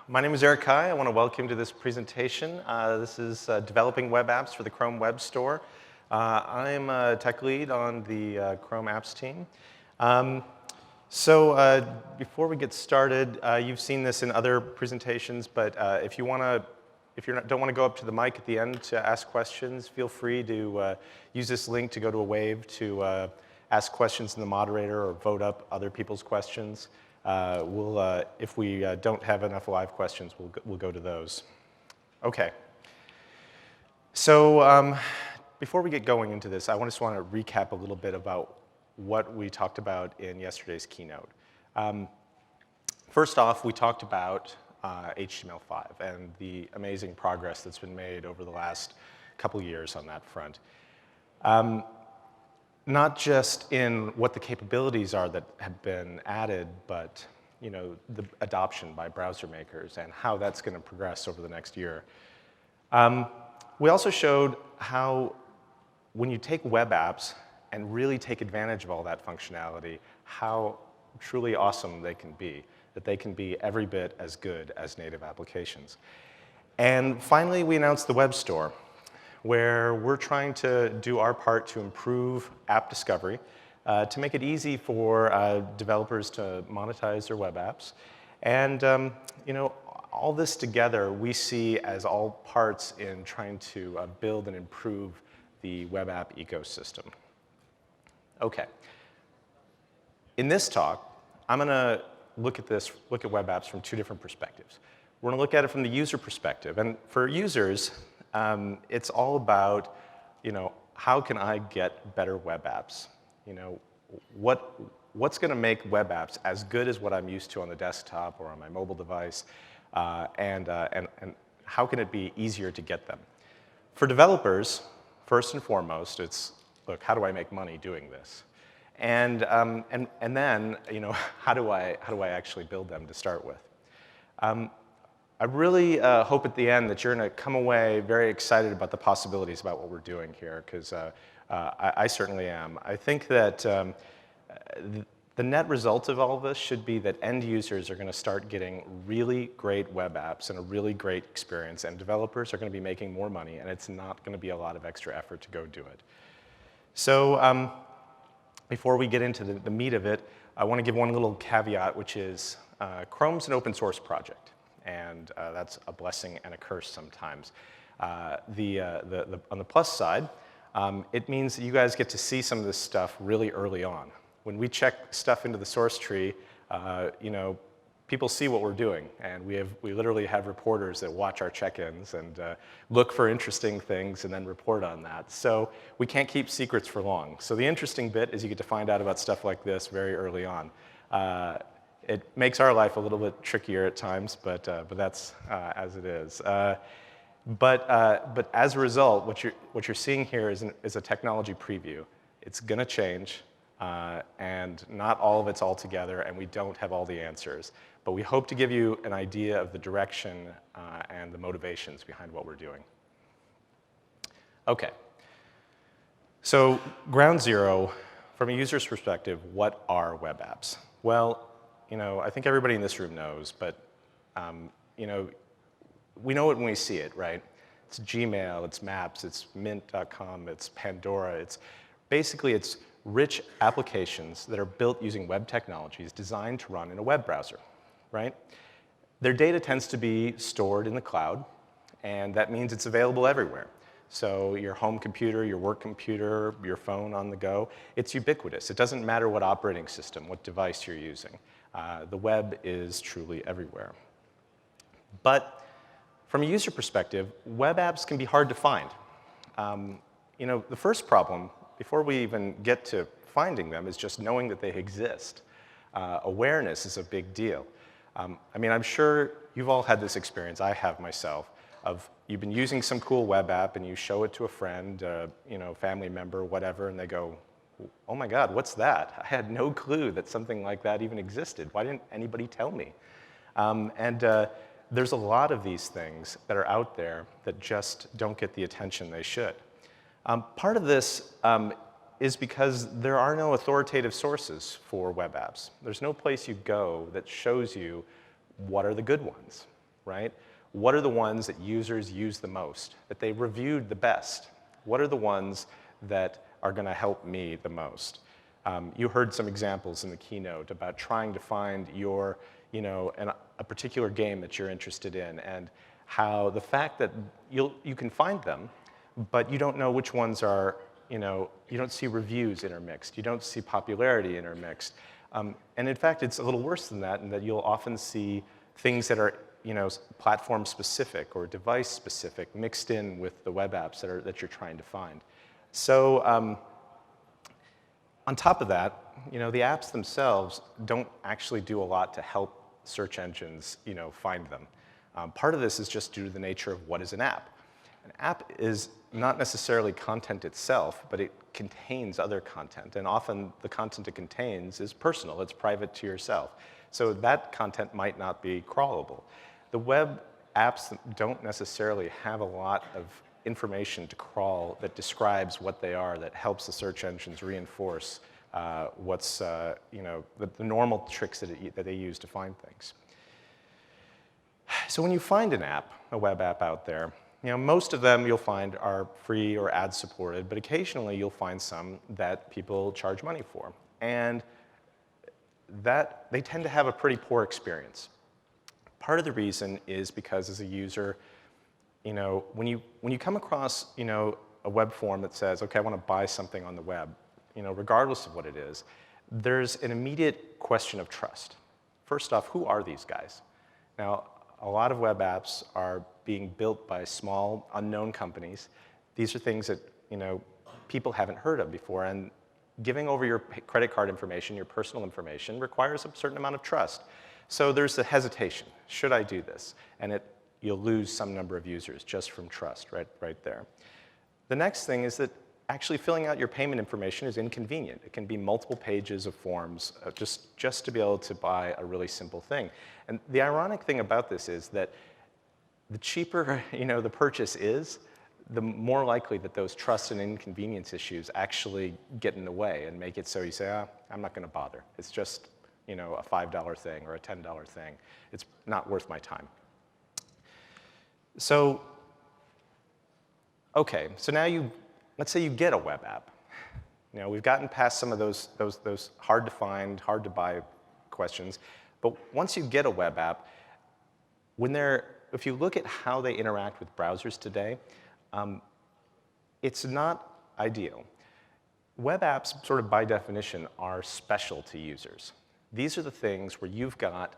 My name is Erik Kay. I want to welcome you to this presentation. This is developing web apps for the Chrome Web Store. I am a tech lead on the Chrome apps team. Before we get started, you've seen this in other presentations, but if you don't want to go up to the mic at the end to ask questions, feel free to use this link to go to a wave to ask questions in the moderator or vote up other people's questions. If we don't have enough live questions, we'll go to those. Okay. So before we get going into this, I just want to recap a little bit about what we talked about in yesterday's keynote. First off, we talked about HTML5 and the amazing progress that's been made over the last couple years on that front. Not just in what the capabilities are that have been added, but the adoption by browser makers and how that's going to progress over the next year. We also showed how when you take web apps and really take advantage of all that functionality, how truly awesome they can be, that they can be every bit as good as native applications. And finally, we announced the web store, where we're trying to do our part to improve app discovery, to make it easy for developers to monetize their web apps. And all this together we see as all parts in trying to build and improve the web app ecosystem. Okay. In this talk, I'm going to look at web apps from two different perspectives. We're going to look at it from the user perspective. And for users, it's all about, how can I get better web apps? What's going to make web apps as good as what I'm used to on the desktop or on my mobile device, and how can it be easier to get them? For developers, first and foremost, it's, look, how do I make money doing this? And then, how do I actually build them to start with? I really hope at the end that you're going to come away very excited about the possibilities about what we're doing here, because I certainly am. I think that the net result of all of this should be that end users are going to start getting really great web apps and a really great experience, and developers are going to be making more money, and it's not going to be a lot of extra effort to go do it. So before we get into the meat of it, I want to give one little caveat, which is Chrome's an open source project. And that's a blessing and a curse sometimes. On the plus side, it means that you guys get to see some of this stuff really early on. When we check stuff into the source tree, people see what we're doing, and we literally have reporters that watch our check-ins and look for interesting things and then report on that. So we can't keep secrets for long. So the interesting bit is you get to find out about stuff like this very early on. It makes our life a little bit trickier at times, but that's as it is. But as a result, what you're seeing here is a technology preview. It's going to change, and not all of it's all together, and we don't have all the answers. But we hope to give you an idea of the direction and the motivations behind what we're doing. Okay. So ground zero, from a user's perspective, what are web apps? Well, I think everybody in this room knows, but we know it when we see it, right? It's Gmail, it's Maps, it's Mint.com, it's Pandora. It's rich applications that are built using web technologies designed to run in a web browser, right? Their data tends to be stored in the cloud, and that means it's available everywhere. So your home computer, your work computer, your phone on the go, it's ubiquitous. It doesn't matter what operating system, what device you're using. The web is truly everywhere. But from a user perspective, web apps can be hard to find. The first problem, before we even get to finding them, is just knowing that they exist. Awareness is a big deal. I'm sure you've all had this experience, I have myself, of you've been using some cool web app and you show it to a friend, family member, whatever, and they go, oh my God, what's that? I had no clue that something like that even existed. Why didn't anybody tell me? There's a lot of these things that are out there that just don't get the attention they should. Part of this is because there are no authoritative sources for web apps. There's no place you go that shows you what are the good ones, right? What are the ones that users use the most, that they reviewed the best? What are the ones that are going to help me the most? You heard some examples in the keynote about trying to find your, a particular game that you're interested in, and how the fact that you can find them, but you don't know which ones are, you don't see reviews intermixed, you don't see popularity intermixed. And in fact, it's a little worse than that, in that you'll often see things that are, platform specific or device specific mixed in with the web apps that you're trying to find. So on top of that, the apps themselves don't actually do a lot to help search engines, find them. Part of this is just due to the nature of what is an app. An app is not necessarily content itself, but it contains other content. And often the content it contains is personal, it's private to yourself. So that content might not be crawlable. The web apps don't necessarily have a lot of information to crawl that describes what they are, that helps the search engines reinforce what's, the normal tricks that they use to find things. So when you find an app, a web app out there, most of them you'll find are free or ad supported, but occasionally you'll find some that people charge money for. And that they tend to have a pretty poor experience. Part of the reason is because as a user, when you come across, a web form that says, okay, I want to buy something on the web, regardless of what it is, there's an immediate question of trust. First off, who are these guys? Now, a lot of web apps are being built by small, unknown companies. These are things that, people haven't heard of before, and giving over your credit card information, your personal information, requires a certain amount of trust. So there's a hesitation. Should I do this? And you'll lose some number of users just from trust right there. The next thing is that actually filling out your payment information is inconvenient. It can be multiple pages of forms just to be able to buy a really simple thing. And the ironic thing about this is that the cheaper the purchase is, the more likely that those trust and inconvenience issues actually get in the way and make it so you say, I'm not going to bother. It's just a $5 thing or a $10 thing. It's not worth my time. So, okay, so now let's say you get a web app. We've gotten past some of those hard to find, hard to buy questions. But once you get a web app, if you look at how they interact with browsers today, it's not ideal. Web apps, sort of by definition, are special to users. These are the things where you've got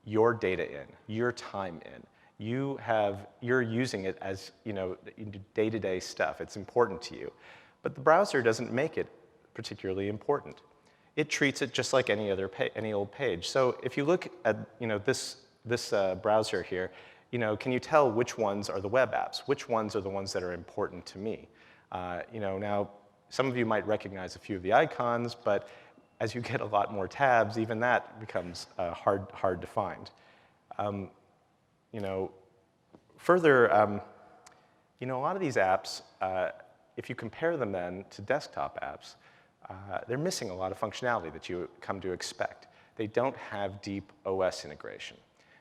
your data in, your time in. You're using it as day-to-day stuff. It's important to you. But the browser doesn't make it particularly important. It treats it just like any old page. So if you look at this browser here, can you tell which ones are the web apps? Which ones are the ones that are important to me? Now some of you might recognize a few of the icons, but as you get a lot more tabs, even that becomes hard to find. Further, a lot of these apps, if you compare them then to desktop apps, they're missing a lot of functionality that you come to expect. They don't have deep OS integration.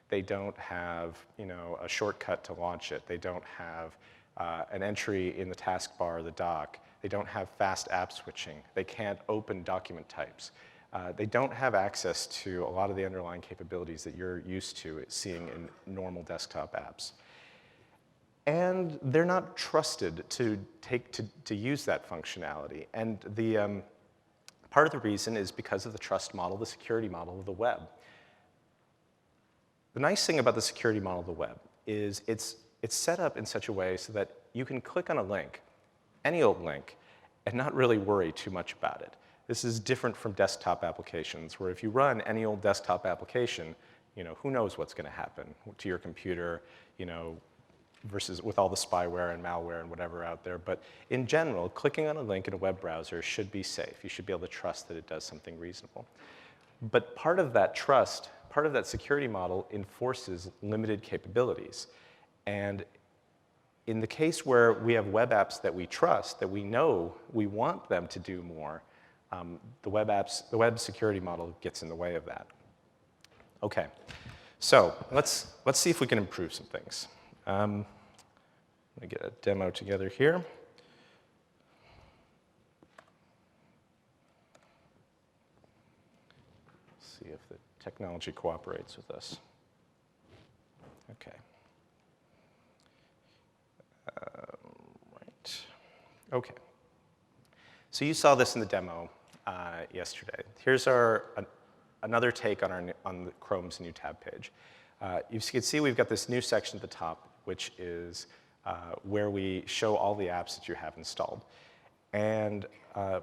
They don't have, a shortcut to launch it. They don't have an entry in the taskbar or the dock. They don't have fast app switching. They can't open document types. They don't have access to a lot of the underlying capabilities that you're used to seeing in normal desktop apps. And they're not trusted to use that functionality. And part of the reason is because of the trust model, the security model of the web. The nice thing about the security model of the web is it's set up in such a way so that you can click on a link, any old link, and not really worry too much about it. This is different from desktop applications, where if you run any old desktop application, who knows what's going to happen to your computer, versus with all the spyware and malware and whatever out there. But in general, clicking on a link in a web browser should be safe. You should be able to trust that it does something reasonable. But part of that trust, part of that security model enforces limited capabilities. And in the case where we have web apps that we trust, that we know we want them to do more, the web security model gets in the way of that. Okay, So let's see if we can improve some things. Let me get a demo together here. See if the technology cooperates with us. Okay. Right. Okay. So you saw this in the demo yesterday. Here's another take on the Chrome's new tab page. You can see we've got this new section at the top, which is where we show all the apps that you have installed. And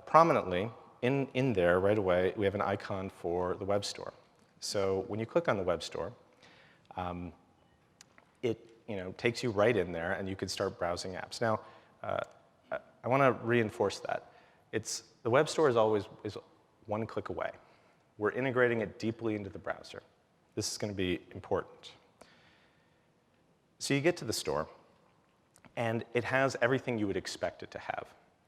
prominently, in there right away, we have an icon for the web store. So when you click on the web store, it takes you right in there, and you can start browsing apps. Now, I want to reinforce that. The web store is one click away. We're integrating it deeply into the browser. This is going to be important. So you get to the store, and it has everything you would expect it to have.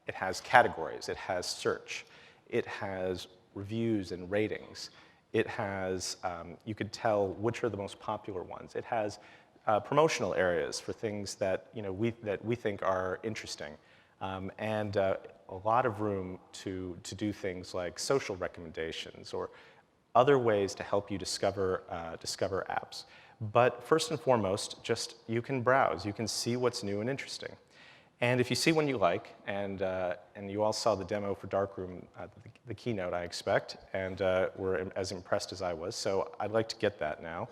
It has categories. It has search. It has reviews and ratings. It has, you could tell which are the most popular ones. It has promotional areas for things that we think are interesting, and a lot of room to do things like social recommendations or other ways to help you discover apps. But first and foremost, just you can browse. You can see what's new and interesting. And if you see one you like, and you all saw the demo for Darkroom, the keynote, I expect, and were as impressed as I was, so I'd like to get that now.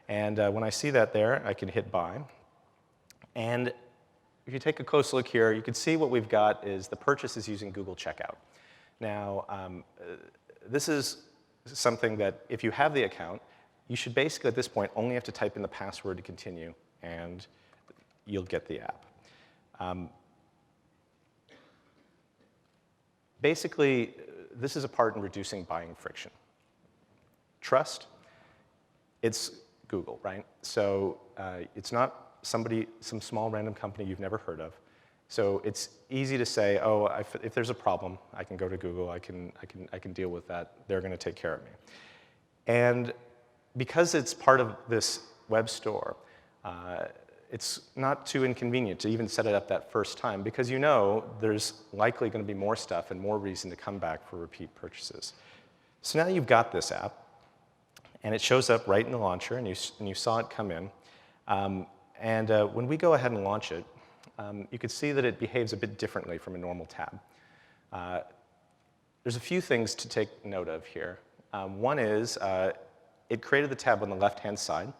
And when I see that there, I can hit buy. And if you take a close look here, you can see what we've got is the purchase is using Google Checkout. Now, this is something that if you have the account, you should basically at this point only have to type in the password to continue, and you'll get the app. Basically, this is a part in reducing buying friction. Trust, it's Google, right? So it's not some small random company you've never heard of. So it's easy to say, oh, if there's a problem, I can go to Google, I can deal with that, they're going to take care of me. And because it's part of this web store, it's not too inconvenient to even set it up that first time, because there's likely going to be more stuff and more reason to come back for repeat purchases. So now you've got this app, and it shows up right in the launcher, and you saw it come in. When we go ahead and launch it, you can see that it behaves a bit differently from a normal tab. There's a few things to take note of here. One is it created the tab on the left-hand side.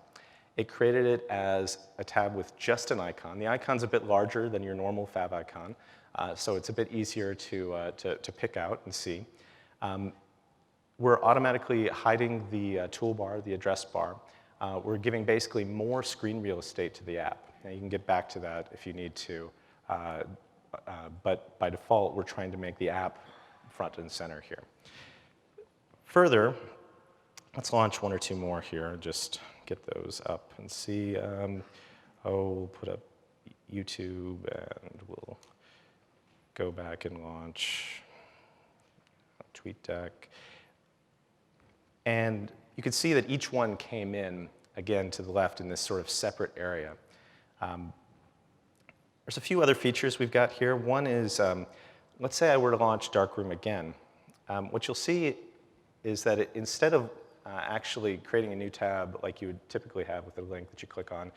It created it as a tab with just an icon. The icon's a bit larger than your normal fav icon, so it's a bit easier to pick out and see. We're automatically hiding the toolbar, the address bar. We're giving basically more screen real estate to the app. Now, you can get back to that if you need to, but by default, we're trying to make the app front and center here. Further, let's launch one or two more here, just get those up and see. We'll put up YouTube, and we'll go back and launch TweetDeck. And you can see that each one came in, again, to the left in this sort of separate area. There's a few other features we've got here. One is, let's say I were to launch Darkroom again. What you'll see is that instead of actually creating a new tab like you would typically have with a link that you click on,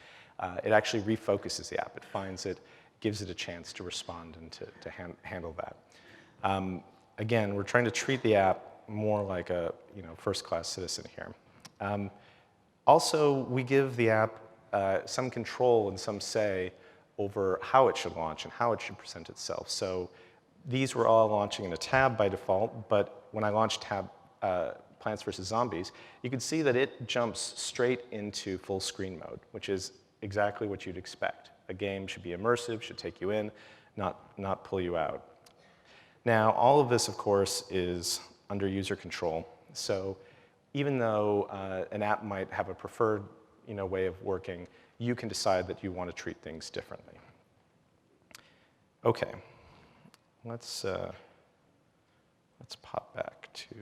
it actually refocuses the app. It finds it, gives it a chance to respond and to handle that. Again, we're trying to treat the app more like a first-class citizen here. Also, we give the app some control and some say over how it should launch and how it should present itself. So these were all launching in a tab by default, but when I launched tab Plants vs. Zombies, you can see that it jumps straight into full screen mode, which is exactly what you'd expect. A game should be immersive, should take you in, not pull you out. Now, all of this, of course, is under user control. So even though an app might have a preferred way of working, you can decide that you want to treat things differently. Okay, let's pop back to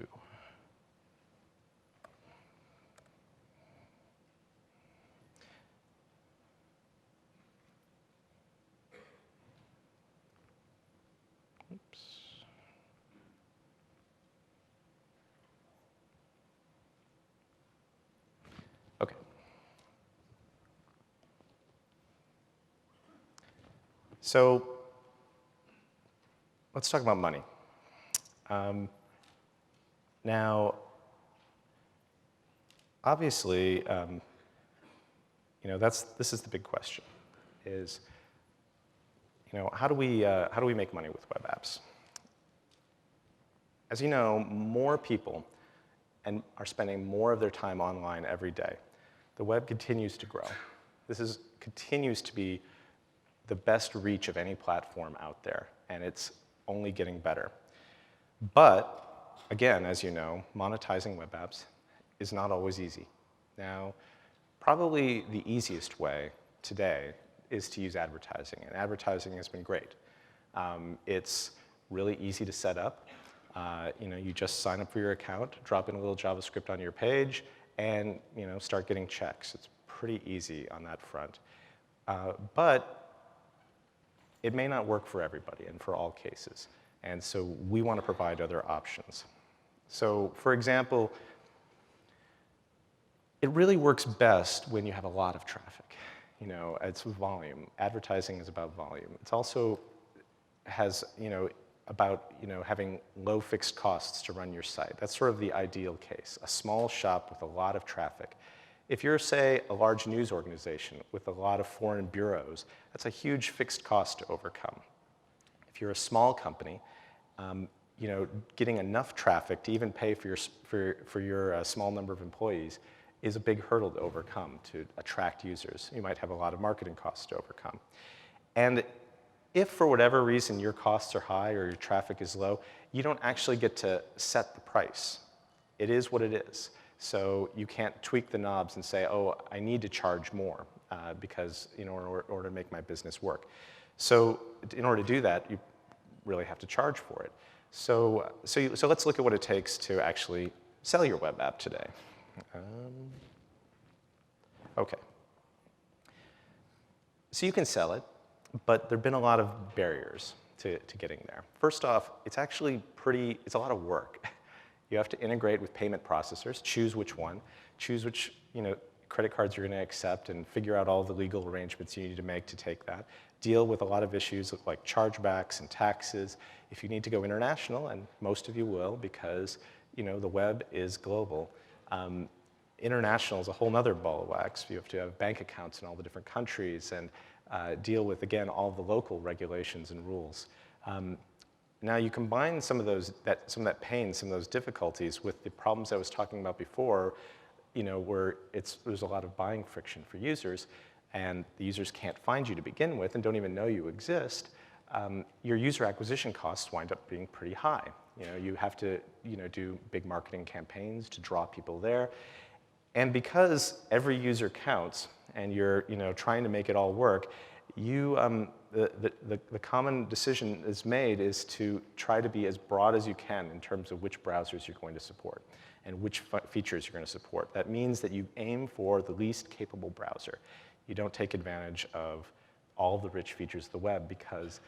So let's talk about money. Now, obviously, this is the big question: is how do we make money with web apps? As you know, more people are spending more of their time online every day. The web continues to grow. This continues to be the best reach of any platform out there, and it's only getting better. But again, as you know, monetizing web apps is not always easy. Now, probably the easiest way today is to use advertising, and advertising has been great. It's really easy to set up. You just sign up for your account, drop in a little JavaScript on your page, and start getting checks. It's pretty easy on that front. But it may not work for everybody and for all cases. And so we want to provide other options. So for example, it really works best when you have a lot of traffic. It's volume. Advertising is about volume. It's also has, about having low fixed costs to run your site. That's sort of the ideal case, a small shop with a lot of traffic. If you're, say, a large news organization with a lot of foreign bureaus, that's a huge fixed cost to overcome. If you're a small company, getting enough traffic to even pay for your small number of employees is a big hurdle to overcome to attract users. You might have a lot of marketing costs to overcome. And if for whatever reason your costs are high or your traffic is low, you don't actually get to set the price. It is what it is. So you can't tweak the knobs and say, oh, I need to charge more because in order to make my business work. So in order to do that, you really have to charge for it. So let's look at what it takes to actually sell your web app today. Okay. So you can sell it, but there have been a lot of barriers to getting there. First off, it's actually it's a lot of work. You have to integrate with payment processors, choose which one, choose which credit cards you're going to accept, and figure out all the legal arrangements you need to make to take that. Deal with a lot of issues like chargebacks and taxes. If you need to go international, and most of you will because the web is global, international is a whole other ball of wax. You have to have bank accounts in all the different countries and deal with, again, all the local regulations and rules. Now you combine some of that pain, some of those difficulties with the problems I was talking about before, where there's a lot of buying friction for users, and the users can't find you to begin with and don't even know you exist. Your user acquisition costs wind up being pretty high. You have to do big marketing campaigns to draw people there, and because every user counts, and you're trying to make it all work, the common decision is made is to try to be as broad as you can in terms of which browsers you're going to support and which features you're going to support. That means that you aim for the least capable browser. You don't take advantage of all the rich features of the web because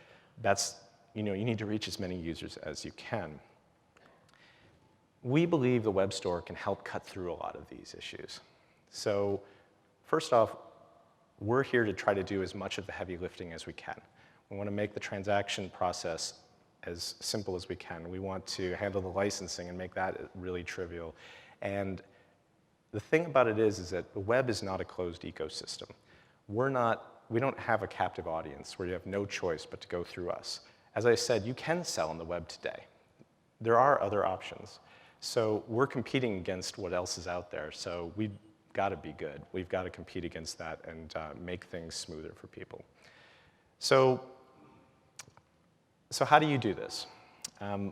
you need to reach as many users as you can. We believe the web store can help cut through a lot of these issues. So first off, we're here to try to do as much of the heavy lifting as we can. We want to make the transaction process as simple as we can. We want to handle the licensing and make that really trivial. And the thing about it is that the web is not a closed ecosystem. We don't have a captive audience where you have no choice but to go through us. As I said, you can sell on the web today. There are other options. So we're competing against what else is out there. So we've got to be good. We've got to compete against that and make things smoother for people. So how do you do this?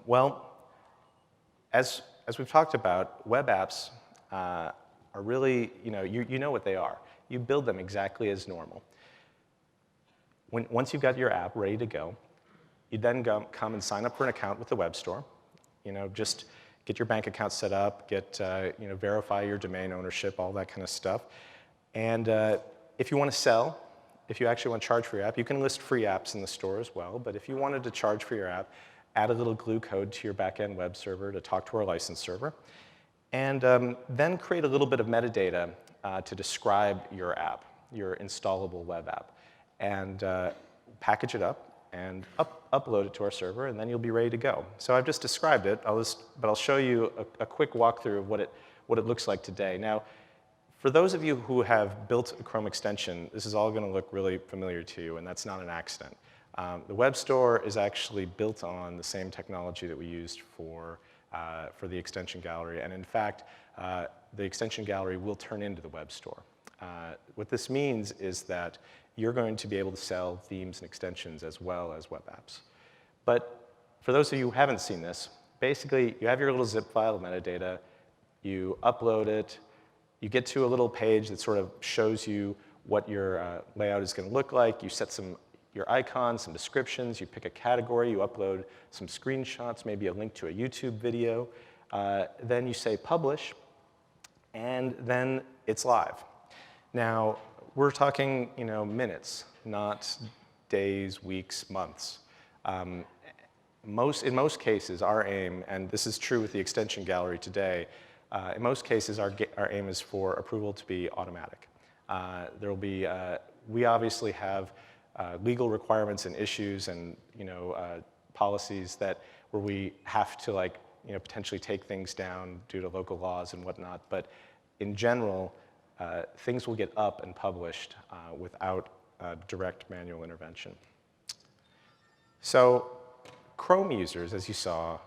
Well, as we've talked about, web apps are really, you know what they are. You build them exactly as normal. Once you've got your app ready to go, you then come and sign up for an account with the web store. Just get your bank account set up, verify your domain ownership, all that kind of stuff. And if you want to sell, if you actually want to charge for your app, you can list free apps in the store as well. But if you wanted to charge for your app, add a little glue code to your back-end web server to talk to our license server. And then create a little bit of metadata to describe your app, your installable web app. And package it up, and upload it to our server, and then you'll be ready to go. So I've just described it, but I'll show you a quick walkthrough of what it looks like today. Now, for those of you who have built a Chrome extension, this is all going to look really familiar to you, and that's not an accident. The web store is actually built on the same technology that we used for the extension gallery, and in fact, the extension gallery will turn into the web store. What this means is that you're going to be able to sell themes and extensions as well as web apps. But for those of you who haven't seen this, basically you have your little zip file of metadata, you upload it, you get to a little page that sort of shows you what your layout is going to look like. You set your icons, some descriptions, you pick a category, you upload some screenshots, maybe a link to a YouTube video. Then you say publish, and then it's live. Now, we're talking minutes, not days, weeks, months. In most cases, our aim, and this is true with the extension gallery today, in most cases, our aim is for approval to be automatic. We obviously have legal requirements and issues and policies where we have to potentially take things down due to local laws and whatnot. But in general, things will get up and published without direct manual intervention. So Chrome users, as you saw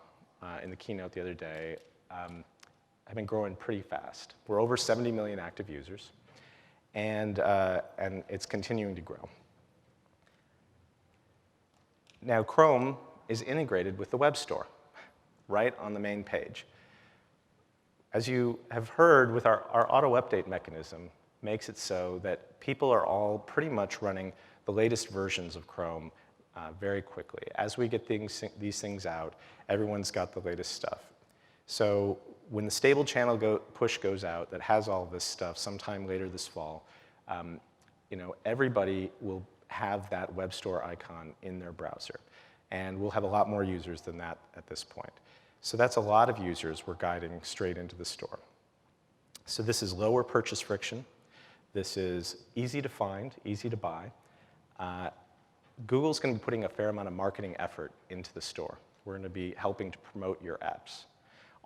in the keynote the other day, have been growing pretty fast. We're over 70 million active users, and it's continuing to grow. Now, Chrome is integrated with the web store, right on the main page. As you have heard, with our auto-update mechanism makes it so that people are all pretty much running the latest versions of Chrome very quickly. As we get these things out, everyone's got the latest stuff. So when the stable channel push goes out that has all this stuff sometime later this fall, everybody will have that web store icon in their browser. And we'll have a lot more users than that at this point. So that's a lot of users we're guiding straight into the store. So this is lower purchase friction. This is easy to find, easy to buy. Google's going to be putting a fair amount of marketing effort into the store. We're going to be helping to promote your apps.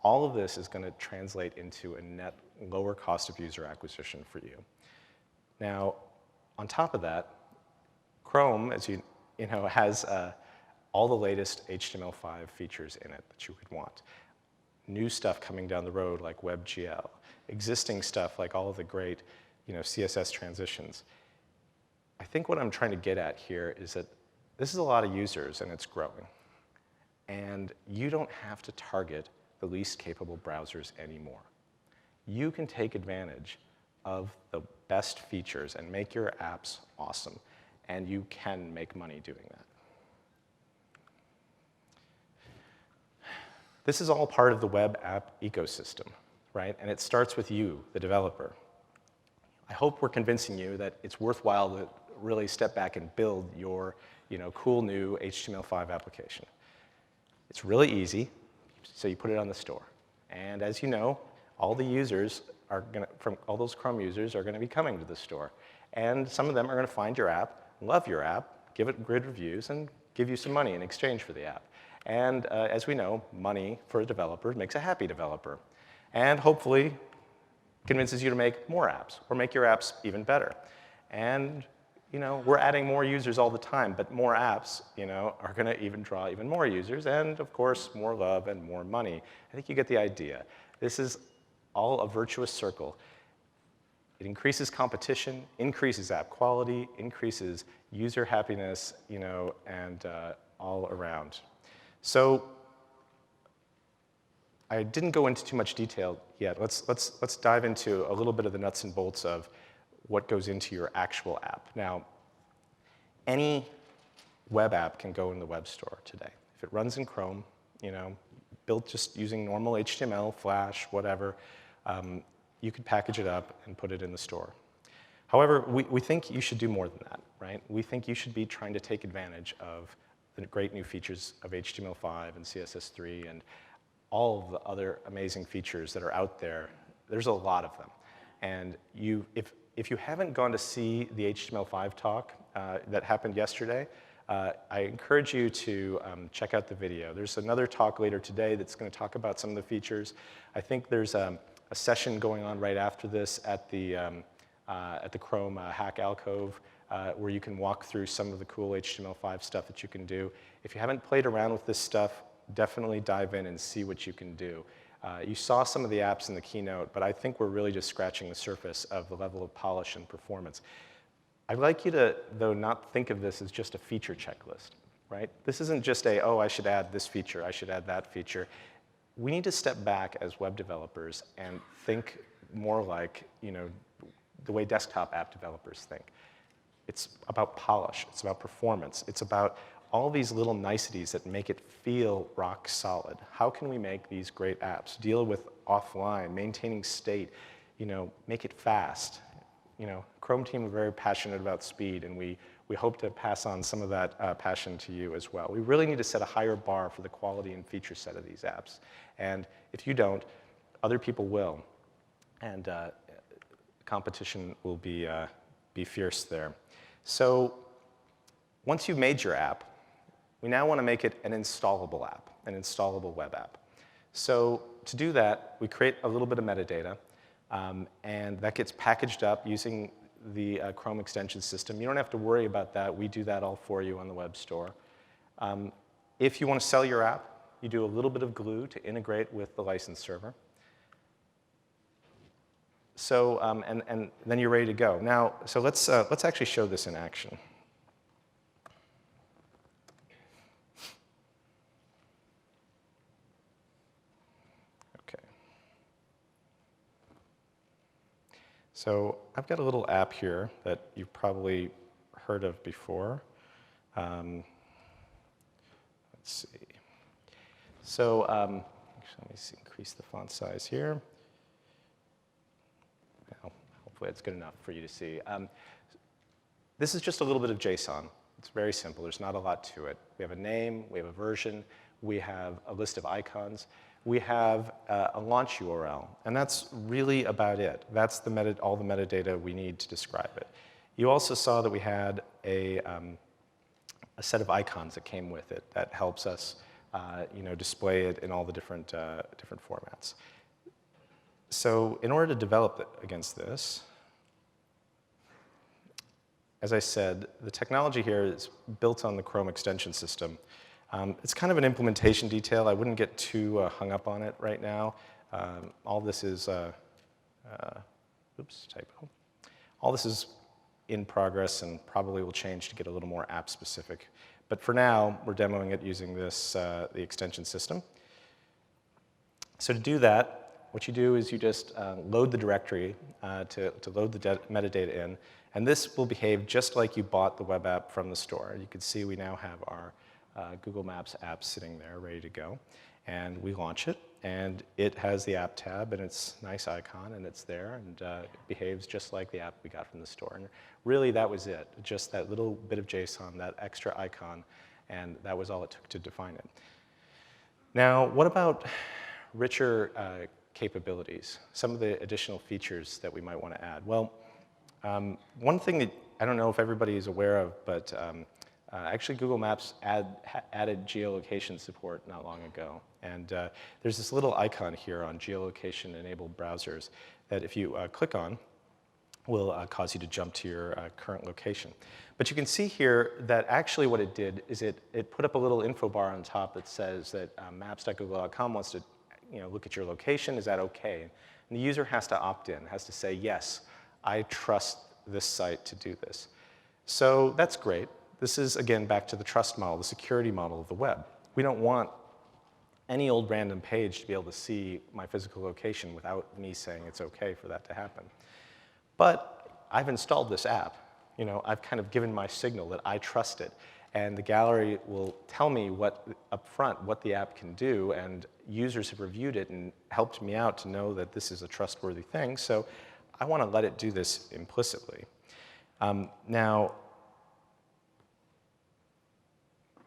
All of this is going to translate into a net lower cost of user acquisition for you. Now, on top of that, Chrome, as you know, has all the latest HTML5 features in it that you could want. New stuff coming down the road like WebGL. Existing stuff like all of the great CSS transitions. I think what I'm trying to get at here is that this is a lot of users and it's growing. And you don't have to target the least capable browsers anymore. You can take advantage of the best features and make your apps awesome. And you can make money doing that. This is all part of the web app ecosystem, right? And it starts with you, the developer. I hope we're convincing you that it's worthwhile to really step back and build your cool new HTML5 application. It's really easy, so you put it on the store. And as you know, all the users all those Chrome users are going to be coming to the store. And some of them are going to find your app, love your app, give it good reviews, and give you some money in exchange for the app. And as we know, money for a developer makes a happy developer. And hopefully convinces you to make more apps or make your apps even better. And we're adding more users all the time, but more apps are going to draw even more users. And of course, more love and more money. I think you get the idea. This is all a virtuous circle. It increases competition, increases app quality, increases user happiness, and all around. So I didn't go into too much detail yet. Let's dive into a little bit of the nuts and bolts of what goes into your actual app. Now, any web app can go in the web store today. If it runs in Chrome, built just using normal HTML, Flash, whatever, you could package it up and put it in the store. However, we think you should do more than that, right? We think you should be trying to take advantage of the great new features of HTML5 and CSS3 and all of the other amazing features that are out there. There's a lot of them. And if you haven't gone to see the HTML5 talk that happened yesterday, I encourage you to check out the video. There's another talk later today that's going to talk about some of the features. I think there's a session going on right after this at the Chrome Hack Alcove where you can walk through some of the cool HTML5 stuff that you can do. If you haven't played around with this stuff, definitely dive in and see what you can do. You saw some of the apps in the keynote, but I think we're really just scratching the surface of the level of polish and performance. I'd like you to, though, not think of this as just a feature checklist, right? This isn't just a, oh, I should add this feature, I should add that feature. We need to step back as web developers and think more like, the way desktop app developers think. It's about polish, it's about performance, it's about all these little niceties that make it feel rock solid. How can we make these great apps? Deal with offline, maintaining state, make it fast. Chrome team are very passionate about speed, and we hope to pass on some of that passion to you as well. We really need to set a higher bar for the quality and feature set of these apps. And if you don't, other people will. And competition will be fierce there. So once you've made your app, we now want to make it an installable app, an installable web app. So to do that, we create a little bit of metadata, and that gets packaged up using the Chrome extension system. You don't have to worry about that. We do that all for you on the web store. If you want to sell your app, you do a little bit of glue to integrate with the license server. So, and then you're ready to go. Now, so let's actually show this in action. So I've got a little app here that you've probably heard of before. Let's see. So actually, let me increase the font size here. Now, hopefully that's good enough for you to see. This is just a little bit of JSON. It's very simple. There's not a lot to it. We have a name, we have a version, we have a list of icons. We have a launch URL, and that's really about it. That's all the metadata we need to describe it. You also saw that we had a set of icons that came with it that helps us display it in all the different formats. So in order to develop it against this, as I said, the technology here is built on the Chrome extension system. It's kind of an implementation detail. I wouldn't get too hung up on it right now. All this is, oops, typo. All this is in progress and probably will change to get a little more app specific. But for now, we're demoing it using this, the extension system. So to do that, what you do is you just load the directory to load the metadata in. And this will behave just like you bought the web app from the store. You can see we now have our Google Maps app sitting there ready to go. And we launch it, and it has the app tab and its nice icon, and it's there, and it behaves just like the app we got from the store. And really, that was it. Just that little bit of JSON, that extra icon, and that was all it took to define it. Now, what about richer capabilities? Some of the additional features that we might want to add. Well, one thing that I don't know if everybody is aware of, but actually, Google Maps added geolocation support not long ago. And there's this little icon here on geolocation-enabled browsers that if you click on, will cause you to jump to your current location. But you can see here that actually what it did is it put up a little info bar on top that says that maps.google.com wants to look at your location. Is that OK? And the user has to opt in, has to say, yes, I trust this site to do this. So that's great. This is, again, back to the trust model, the security model of the web. We don't want any old random page to be able to see my physical location without me saying it's OK for that to happen. But I've installed this app. I've kind of given my signal that I trust it. And the gallery will tell me up front what the app can do. And users have reviewed it and helped me out to know that this is a trustworthy thing. So I want to let it do this implicitly. Now,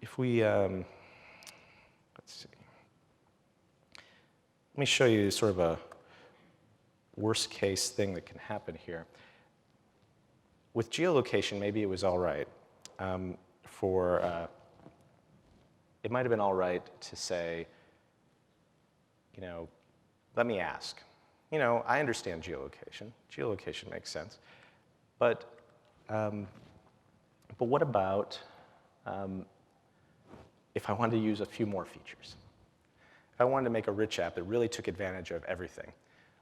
if we, let's see. Let me show you sort of a worst case thing that can happen here. With geolocation, maybe it was all right. it might have been all right to say, let me ask. I understand geolocation. Geolocation makes sense. But what about if I wanted to use a few more features? If I wanted to make a rich app that really took advantage of everything,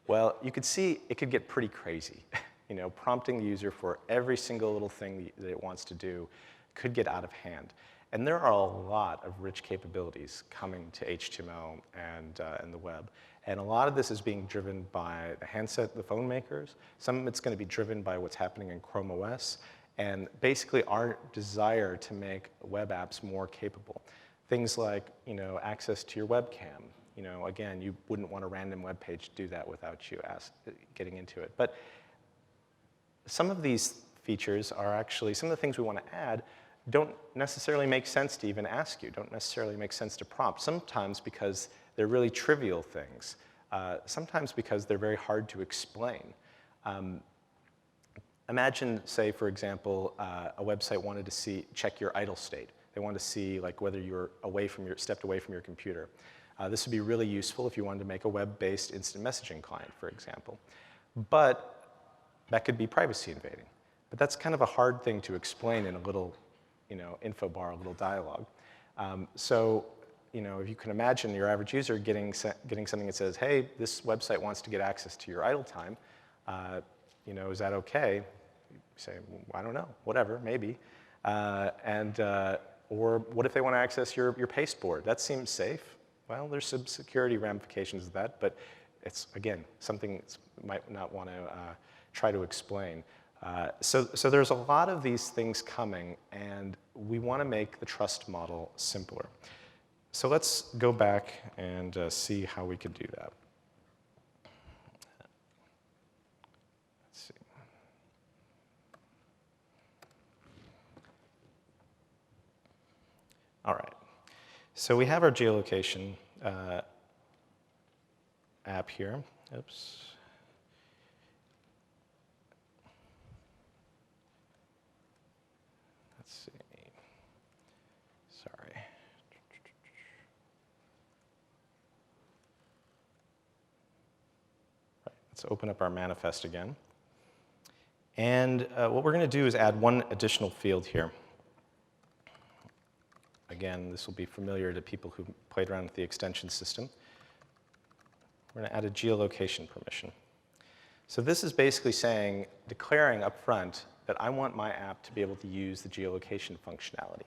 well, you could see it could get pretty crazy. Prompting the user for every single little thing that it wants to do could get out of hand. And there are a lot of rich capabilities coming to HTML and the web. And a lot of this is being driven by the phone makers. Some of it's going to be driven by what's happening in Chrome OS, and basically our desire to make web apps more capable. Things like access to your webcam. Again, you wouldn't want a random web page to do that without you getting into it. But some of these features are actually, some of the things we want to add don't necessarily make sense to even ask you, don't necessarily make sense to prompt. Sometimes because they're really trivial things. Sometimes because they're very hard to explain. Imagine, say, for example, a website wanted to check your idle state. They wanted to see whether you're stepped away from your computer. This would be really useful if you wanted to make a web-based instant messaging client, for example. But that could be privacy invading. But that's kind of a hard thing to explain in a little info bar, a little dialogue. If you can imagine your average user getting something that says, hey, this website wants to get access to your idle time, is that okay? You say, well, I don't know, whatever, maybe. Or what if they want to access your pasteboard? That seems safe. Well, there's some security ramifications of that, but it's, again, something you might not want to try to explain. So there's a lot of these things coming, and we want to make the trust model simpler. So let's go back and see how we could do that. Let's see. All right. So we have our geolocation app here. Oops. Let's see. Sorry. Right. Let's open up our manifest again. And what we're going to do is add one additional field here. Again, this will be familiar to people who played around with the extension system. We're going to add a geolocation permission. So this is basically declaring up front that I want my app to be able to use the geolocation functionality.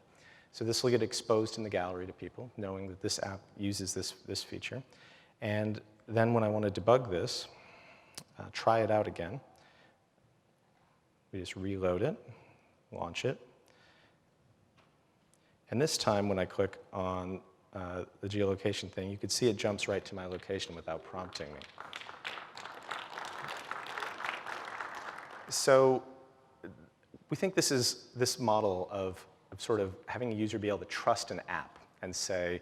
So this will get exposed in the gallery to people, knowing that this app uses this feature. And then when I want to debug this, try it out again, we just reload it, launch it. And this time, when I click on the geolocation thing, you can see it jumps right to my location without prompting me. So we think this model of sort of having a user be able to trust an app and say,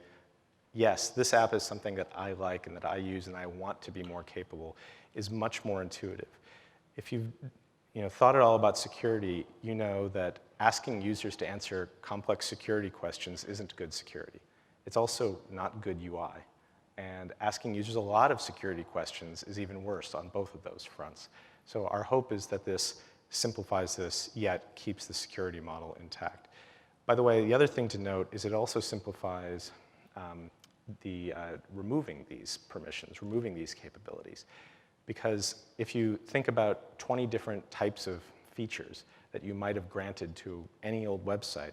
yes, this app is something that I like and that I use and I want to be more capable, is much more intuitive. If you've thought at all about security, you know that asking users to answer complex security questions isn't good security. It's also not good UI. And asking users a lot of security questions is even worse on both of those fronts. So our hope is that this simplifies this, yet keeps the security model intact. By the way, the other thing to note is it also simplifies removing these permissions, removing these capabilities. Because if you think about 20 different types of features that you might have granted to any old website,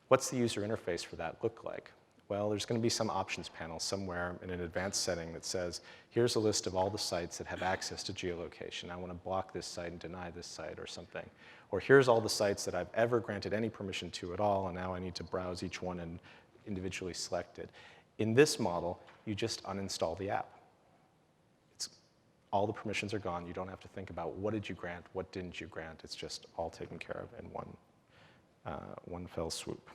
what's the user interface for that look like? Well, there's going to be some options panel somewhere in an advanced setting that says, here's a list of all the sites that have access to geolocation. I want to block this site and deny this site or something. Or here's all the sites that I've ever granted any permission to at all, and now I need to browse each one and individually select it. In this model, you just uninstall the app. All the permissions are gone. You don't have to think about what did you grant, what didn't you grant. It's just all taken care of in one fell swoop.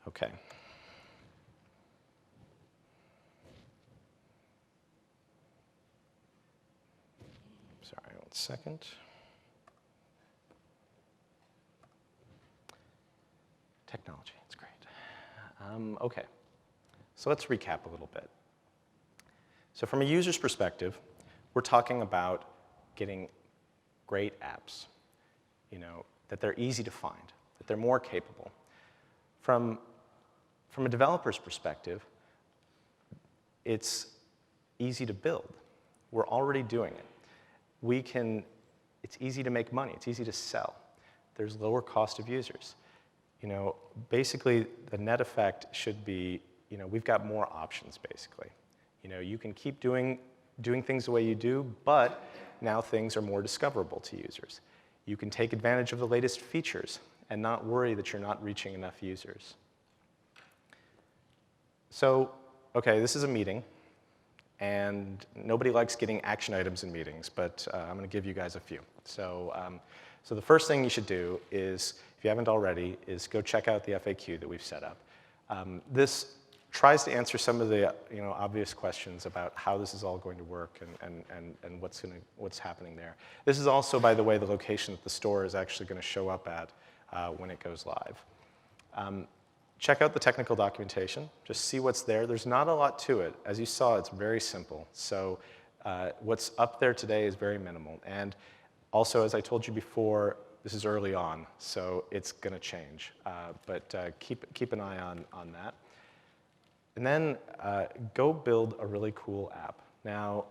Okay. Sorry, 1 second. Technology, it's great. Okay, so let's recap a little bit. So from a user's perspective, we're talking about getting great apps, that they're easy to find, that they're more capable. From a developer's perspective, it's easy to build. We're already doing it. It's easy to make money. It's easy to sell. There's lower cost of users. Basically, the net effect should be, we've got more options, basically. You can keep doing things the way you do, but now things are more discoverable to users. You can take advantage of the latest features and not worry that you're not reaching enough users. So, okay, this is a meeting, and nobody likes getting action items in meetings, but I'm going to give you guys a few. So the first thing you should do is, if you haven't already, is go check out the FAQ that we've set up. This tries to answer some of the obvious questions about how this is all going to work and what's happening there. This is also, by the way, the location that the store is actually going to show up at when it goes live. Check out the technical documentation. Just see what's there. There's not a lot to it. As you saw, it's very simple. So what's up there today is very minimal. And also, as I told you before, this is early on, so it's going to change. But keep an eye on that. And then go build a really cool app. Now,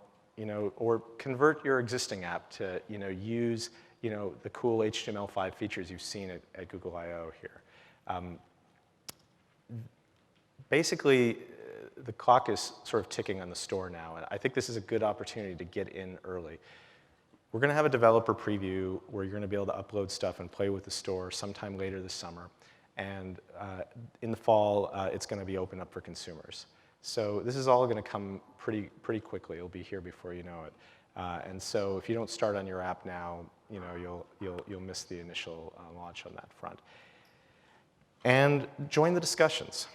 or convert your existing app to use the cool HTML5 features you've seen at Google I/O here. Basically, the clock is sort of ticking on the store now, and I think this is a good opportunity to get in early. We're going to have a developer preview where you're going to be able to upload stuff and play with the store sometime later this summer. And in the fall, it's going to be open up for consumers. So this is all going to come pretty quickly. It'll be here before you know it. And so if you don't start on your app now, you'll miss the initial launch on that front. And join the discussions.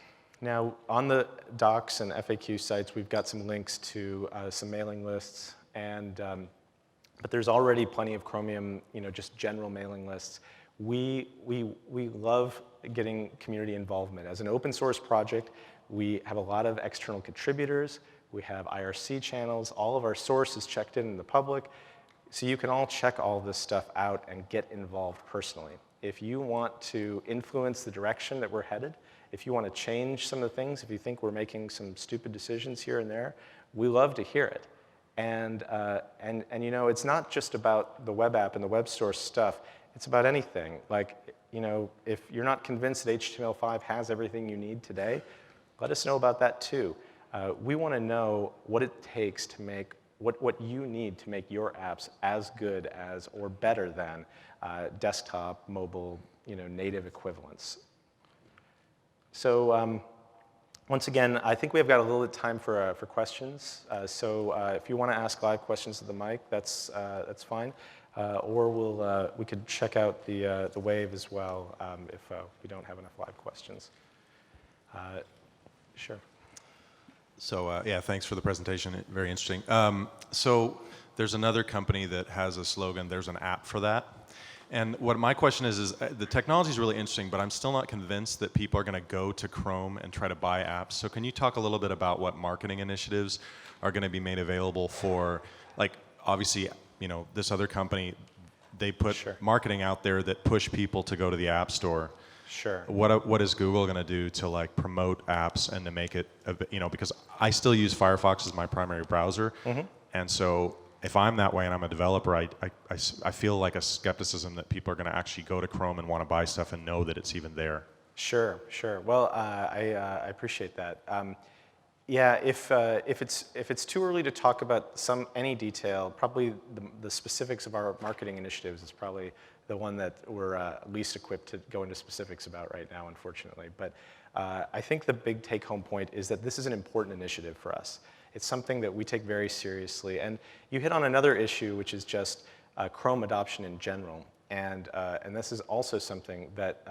Now, on the docs and FAQ sites, we've got some links to some mailing lists, but there's already plenty of Chromium, just general mailing lists. We love getting community involvement. As an open source project, we have a lot of external contributors. We have IRC channels. All of our source is checked in the public. So you can all check all this stuff out and get involved personally. If you want to influence the direction that we're headed, if you want to change some of the things, if you think we're making some stupid decisions here and there, we love to hear it. And it's not just about the web app and the web store stuff. It's about anything. Like, if you're not convinced that HTML5 has everything you need today, let us know about that too. We want to know what it takes to make, what you need to make your apps as good as or better than desktop, mobile, native equivalents. So once again, I think we've got a little bit of time for questions. So if you want to ask live questions at the mic, that's fine. Or we could check out the wave as well if we don't have enough live questions. Sure. So yeah, thanks for the presentation. Very interesting. So there's another company that has a slogan, there's an app for that. And what my question is the technology is really interesting, but I'm still not convinced that people are going to go to Chrome and try to buy apps. So can you talk a little bit about what marketing initiatives are going to be made available for, like, obviously, this other company, they put marketing out there that push people to go to the App Store. Sure. What is Google going to do to promote apps and to make it, because I still use Firefox as my primary browser, and so if I'm that way and I'm a developer, I feel like a skepticism that people are going to actually go to Chrome and want to buy stuff and know that it's even there. Sure. Well, I appreciate that. Yeah, if it's too early to talk about any detail, probably the specifics of our marketing initiatives is probably the one that we're least equipped to go into specifics about right now, unfortunately. But I think the big take-home point is that this is an important initiative for us. It's something that we take very seriously. And you hit on another issue, which is just Chrome adoption in general. And this is also something that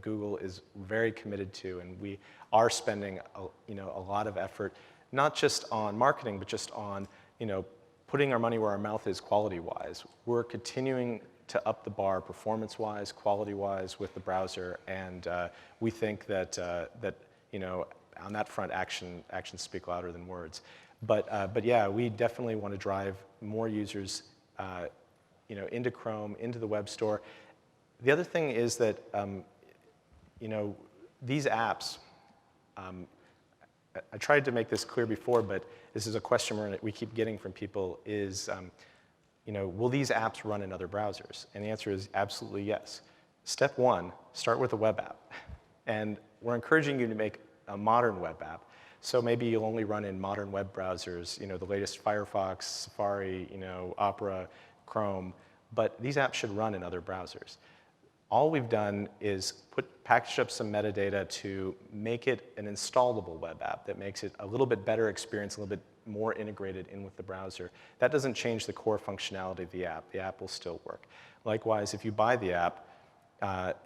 Google is very committed to, and we are spending a lot of effort, not just on marketing, but just on putting our money where our mouth is quality-wise. We're continuing to up the bar performance-wise, quality-wise with the browser, and we think that on that front, actions speak louder than words. But yeah, we definitely want to drive more users into Chrome, into the web store. The other thing is that these apps, I tried to make this clear before, but this is a question we keep getting from people is, will these apps run in other browsers? And the answer is absolutely yes. Step one, start with a web app. And we're encouraging you to make a modern web app. So maybe you'll only run in modern web browsers, the latest Firefox, Safari, Opera, Chrome. But these apps should run in other browsers. All we've done is package up some metadata to make it an installable web app that makes it a little bit better experience, a little bit more integrated in with the browser. That doesn't change the core functionality of the app. The app will still work. Likewise, if you buy the app, that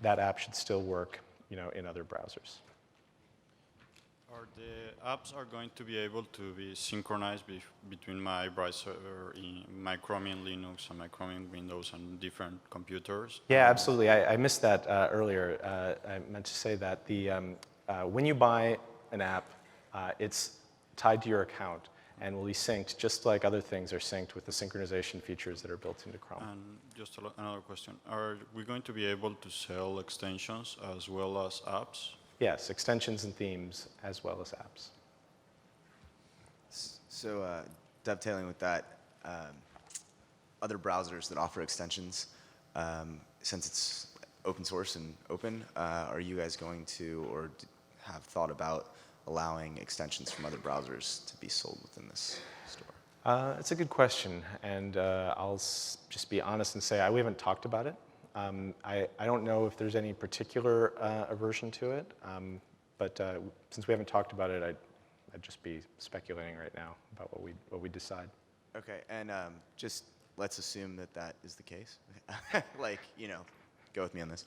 app should still work, in other browsers. Are the apps going to be able to be synchronized between my browser, my Chrome in Linux and my Chrome in Windows on different computers? Yeah, absolutely. I missed that earlier. I meant to say that when you buy an app, it's tied to your account and will be synced just like other things are synced with the synchronization features that are built into Chrome. And just another question. Are we going to be able to sell extensions as well as apps? Yes, extensions and themes as well as apps. So dovetailing with that, other browsers that offer extensions, since it's open source and open, are you guys going to or have thought about allowing extensions from other browsers to be sold within this store? It's a good question, and I'll just be honest and say we haven't talked about it. I don't know if there's any particular aversion to it, but since we haven't talked about it, I'd just be speculating right now about what we decide. Okay, and just let's assume that is the case. Go with me on this.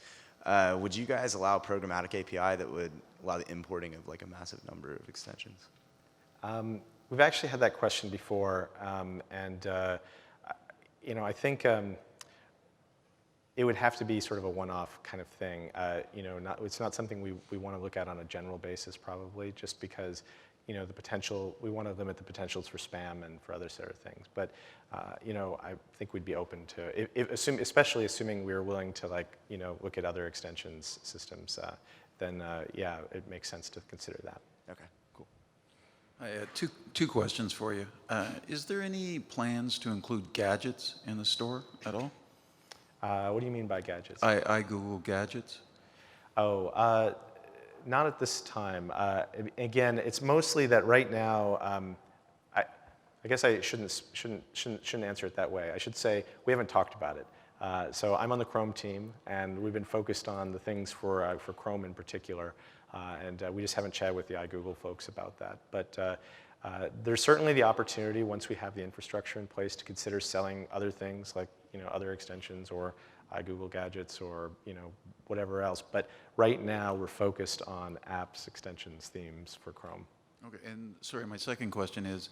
Would you guys allow a programmatic API that would allow the importing of a massive number of extensions? We've actually had that question before, and I think it would have to be sort of a one-off kind of thing. It's not something we want to look at on a general basis, probably, just because the potential. We want to limit the potentials for spam and for other sort of things. But I think we'd be open to, especially assuming we were willing to look at other extensions systems. Then yeah, it makes sense to consider that. Okay, cool. I had two questions for you. Is there any plans to include gadgets in the store at all? What do you mean by gadgets? I Google gadgets. Oh, not at this time. Again, it's mostly that right now. I guess I shouldn't answer it that way. I should say we haven't talked about it. So I'm on the Chrome team, and we've been focused on the things for Chrome in particular, and we just haven't chatted with the iGoogle folks about that. But there's certainly the opportunity once we have the infrastructure in place to consider selling other things like other extensions or iGoogle gadgets or whatever else. But right now we're focused on apps, extensions, themes for Chrome. Okay, and sorry, my second question is,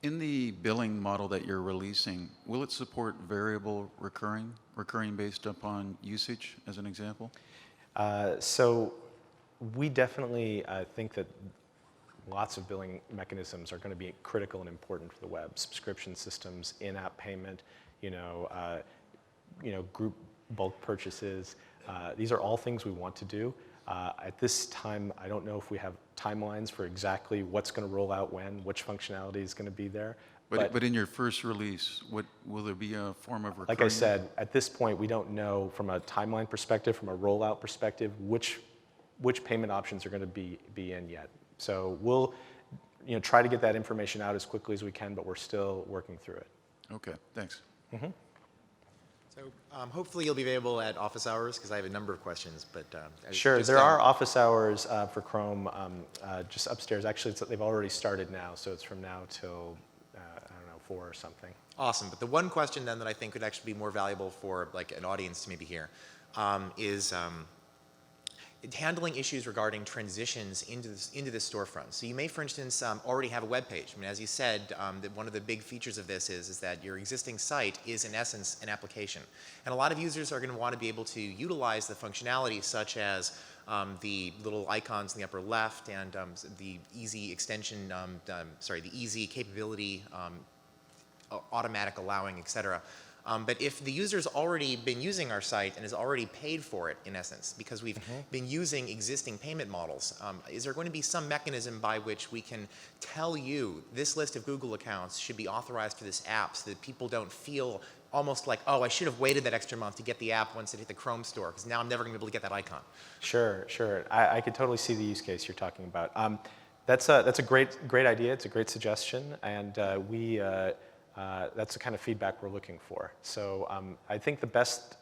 in the billing model that you're releasing, will it support variable recurring based upon usage, as an example? So we definitely think that lots of billing mechanisms are going to be critical and important for the web. Subscription systems, in-app payment, group bulk purchases. These are all things we want to do. At this time, I don't know if we have timelines for exactly what's going to roll out when, which functionality is going to be there. But in your first release, will there be a form of recurring? Like I said, at this point, we don't know from a timeline perspective, from a rollout perspective, which payment options are going to be in yet. So we'll try to get that information out as quickly as we can, but we're still working through it. Okay, thanks. Mm-hmm. So hopefully you'll be available at office hours, because I have a number of questions. But sure, there are office hours for Chrome just upstairs. Actually, they've already started now, so it's from now till, 4 or something. Awesome. But the one question then that I think could actually be more valuable for an audience to maybe hear is, handling issues regarding transitions into this storefront. So you may, for instance, already have a web page. I mean, as you said, that one of the big features of this is that your existing site is, in essence, an application. And a lot of users are going to want to be able to utilize the functionality, such as the little icons in the upper left and the easy extension, the easy capability, automatic allowing, etc. But if the user's already been using our site and has already paid for it, in essence, because we've been using existing payment models, is there going to be some mechanism by which we can tell you this list of Google accounts should be authorized for this app so that people don't feel almost like, oh, I should have waited that extra month to get the app once it hit the Chrome store, because now I'm never going to be able to get that icon? Sure, sure. I could totally see the use case you're talking about. That's a great idea. It's a great suggestion, and that's the kind of feedback we're looking for. So I think the best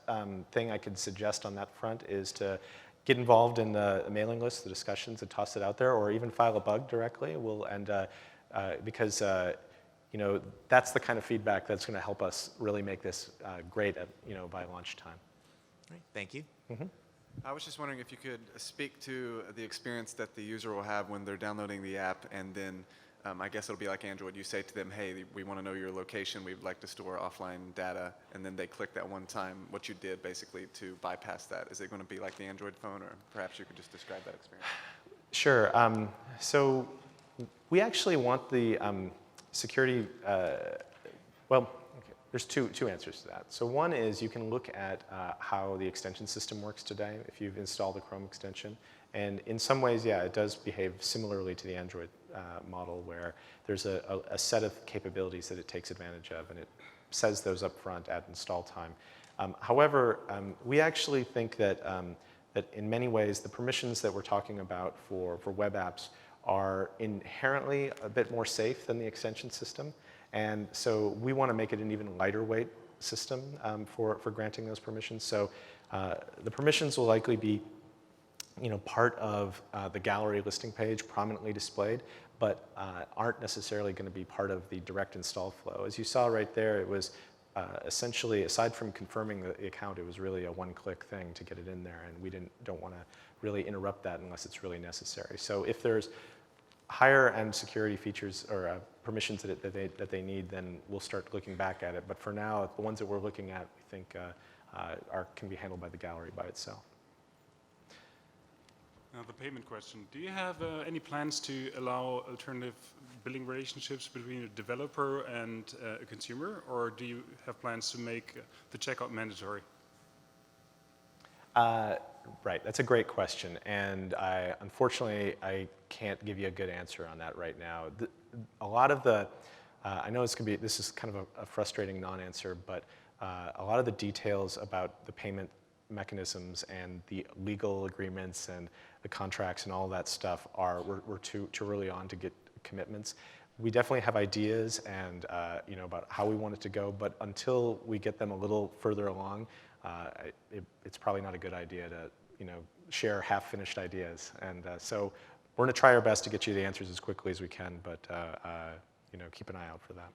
thing I could suggest on that front is to get involved in the mailing list, the discussions, and toss it out there, or even file a bug directly. Because you know, that's the kind of feedback that's going to help us really make this great at, by launch time. Right, thank you. I was just wondering if you could speak to the experience that the user will have when they're downloading the app, and then I guess it'll be like Android. You say to them, hey, we want to know your location. We'd like to store offline data. And then they click that one time, what you did basically to bypass that. Is it going to be like the Android phone, or perhaps you could just describe that experience? Sure. So we actually want the security, there's two answers to that. So one is you can look at how the extension system works today if you've installed the Chrome extension. And in some ways, yeah, it does behave similarly to the Android model, where there's a set of capabilities that it takes advantage of, and it says those up front at install time. However, we actually think that, that in many ways, the permissions that we're talking about for web apps are inherently a bit more safe than the extension system. And so we want to make it an even lighter weight system for granting those permissions. So the permissions will likely be part of the gallery listing page prominently displayed, but aren't necessarily going to be part of the direct install flow. As you saw right there, it was essentially, aside from confirming the account, it was really a one-click thing to get it in there, and we don't want to really interrupt that unless it's really necessary. So if there's higher end security features or permissions that they need, then we'll start looking back at it. But for now, the ones that we're looking at, we think can be handled by the gallery by itself. Now the payment question. Do you have any plans to allow alternative billing relationships between a developer and a consumer, or do you have plans to make the checkout mandatory? Right, that's a great question, and unfortunately I can't give you a good answer on that right now. A lot of the, I know this is kind of a frustrating non-answer, but a lot of the details about the payment mechanisms and the legal agreements and the contracts and all that stuff we're too early on to get commitments. We definitely have ideas and about how we want it to go, but until we get them a little further along, it's probably not a good idea to share half-finished ideas. And so we're going to try our best to get you the answers as quickly as we can, but keep an eye out for that.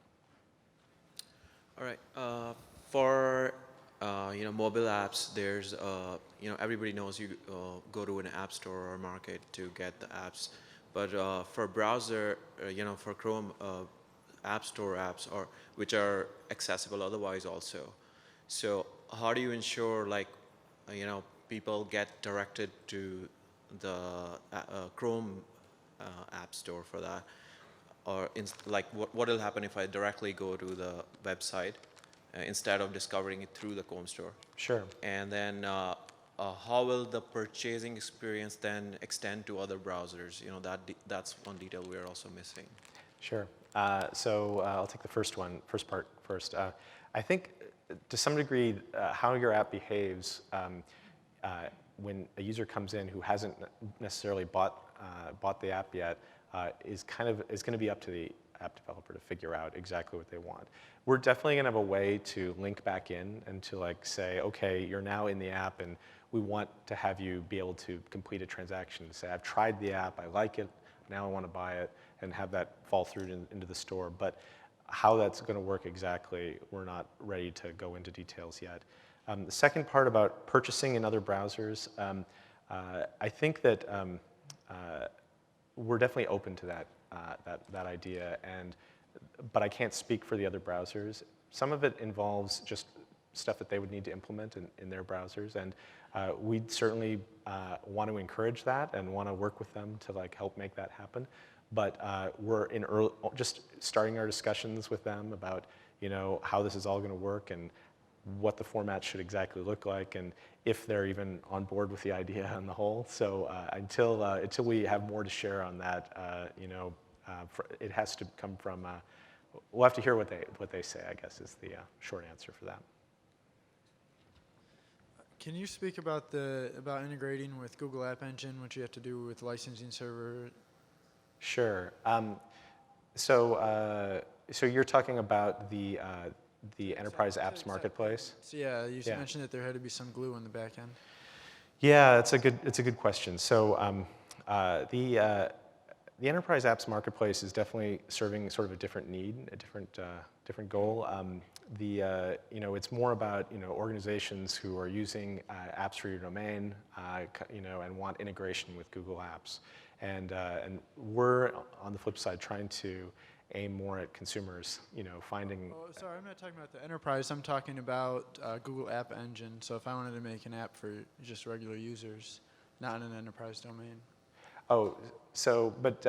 All right. For mobile apps, there's everybody knows you go to an app store or market to get the apps, but for browser, for Chrome, App Store apps which are accessible otherwise also. So how do you ensure people get directed to the Chrome App Store for that, or what will happen if I directly go to the website instead of discovering it through the Chrome store? Sure. And then how will the purchasing experience then extend to other browsers? That's one detail we're also missing. Sure. So I'll take the first part first. I think to some degree how your app behaves when a user comes in who hasn't necessarily bought the app yet is going to be up to the app developer to figure out exactly what they want. We're definitely going to have a way to link back in and to say, okay, you're now in the app and we want to have you be able to complete a transaction. Say, I've tried the app, I like it, now I want to buy it, and have that fall through into the store. But how that's going to work exactly, we're not ready to go into details yet. The second part about purchasing in other browsers, I think that we're definitely open to that idea, but I can't speak for the other browsers. Some of it involves just stuff that they would need to implement in their browsers, and we'd certainly want to encourage that and want to work with them to like help make that happen. But we're just starting our discussions with them about how this is all going to work and what the format should exactly look like, and if they're even on board with the idea on the whole. So until we have more to share on that, it has to come from. We'll have to hear what they say, I guess, is the short answer for that. Can you speak about integrating with Google App Engine, what you have to do with licensing server? Sure. So you're talking about the enterprise apps marketplace? So yeah, you mentioned that there had to be some glue on the back end. Yeah, it's a good question. So the enterprise apps marketplace is definitely serving sort of a different need, a different goal. It's more about organizations who are using apps for your domain, and want integration with Google Apps, and we're on the flip side trying to aim more at consumers, finding. Oh, sorry, I'm not talking about the enterprise. I'm talking about Google App Engine. So if I wanted to make an app for just regular users, not in an enterprise domain. Oh, so, but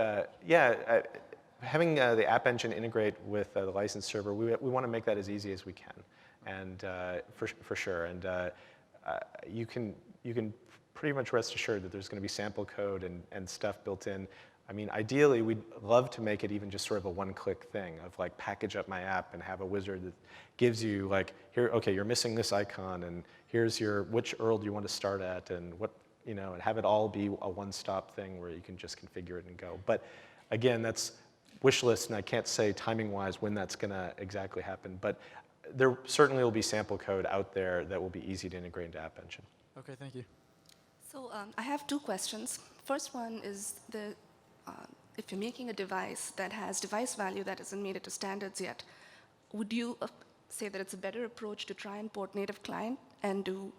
having the App Engine integrate with the license server, we want to make that as easy as we can, and for sure. And you can pretty much rest assured that there's going to be sample code and stuff built in. I mean, ideally, we'd love to make it even just sort of a one-click thing of like package up my app and have a wizard that gives you like, here, okay, you're missing this icon, and here's which URL do you want to start at, and what, and have it all be a one-stop thing where you can just configure it and go. But again, that's wish list, and I can't say timing-wise when that's going to exactly happen. But there certainly will be sample code out there that will be easy to integrate into App Engine. Okay, thank you. So I have two questions. First one is if you're making a device that has device value that isn't made it to standards yet, would you say that it's a better approach to try and port native client and do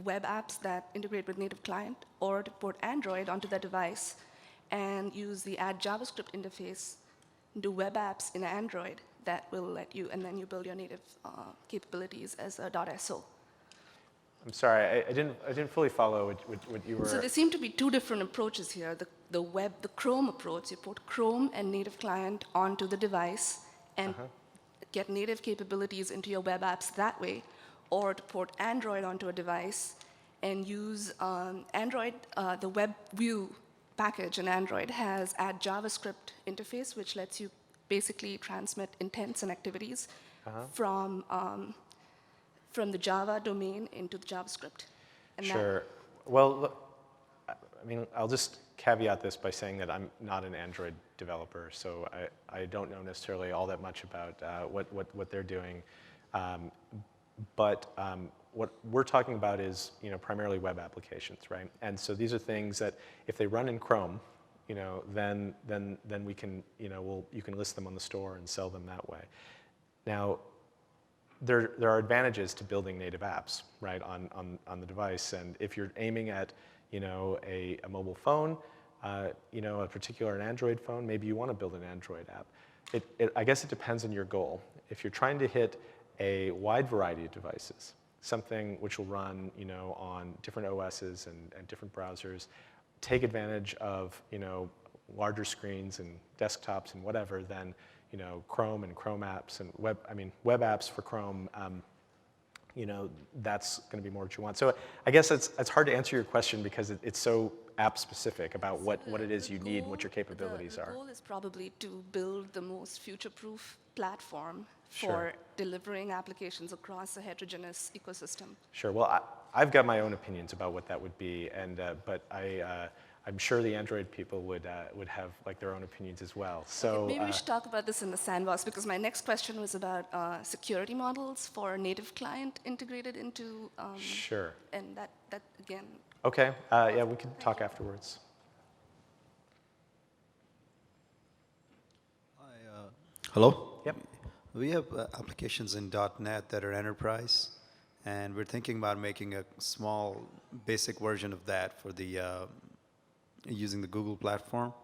web apps that integrate with native client, or to port Android onto the device and use the add JavaScript interface, do web apps in Android that will let you, and then you build your native capabilities as a .so? I'm sorry, I didn't fully follow what you were. So there seem to be two different approaches here. The Chrome approach, you put Chrome and native client onto the device and get native capabilities into your web apps that way, or to port Android onto a device and use Android, the web view package in Android has add JavaScript interface, which lets you basically transmit intents and activities from the Java domain into the JavaScript. And sure. Well, look, I mean, I'll just caveat this by saying that I'm not an Android developer, so I don't know necessarily all that much about what they're doing. But what we're talking about is primarily web applications, right? And so these are things that if they run in Chrome, then we can you can list them on the store and sell them that way. Now, there are advantages to building native apps, right, on the device. And if you're aiming at a mobile phone, a particular Android phone, maybe you want to build an Android app. I guess it depends on your goal. If you're trying to hit a wide variety of devices, something which will run on different OSs and different browsers, take advantage of larger screens and desktops and whatever, then Chrome and Chrome apps and web apps for Chrome, that's going to be more what you want. So I guess it's hard to answer your question because it's so app specific about what it is you need and what your capabilities are. The goal is probably to build the most future-proof platform Sure. for delivering applications across a heterogeneous ecosystem. Sure. Well, I've got my own opinions about what that would be, and but I'm sure the Android people would have like their own opinions as well. So Okay, maybe we should talk about this in the sandbox, because my next question was about security models for native client integrated into. Sure. And that again. Okay. Yeah, we can talk afterwards. Hello? Yep. We have applications in .NET that are enterprise, and we're thinking about making a small, basic version of that for the using the Google platform,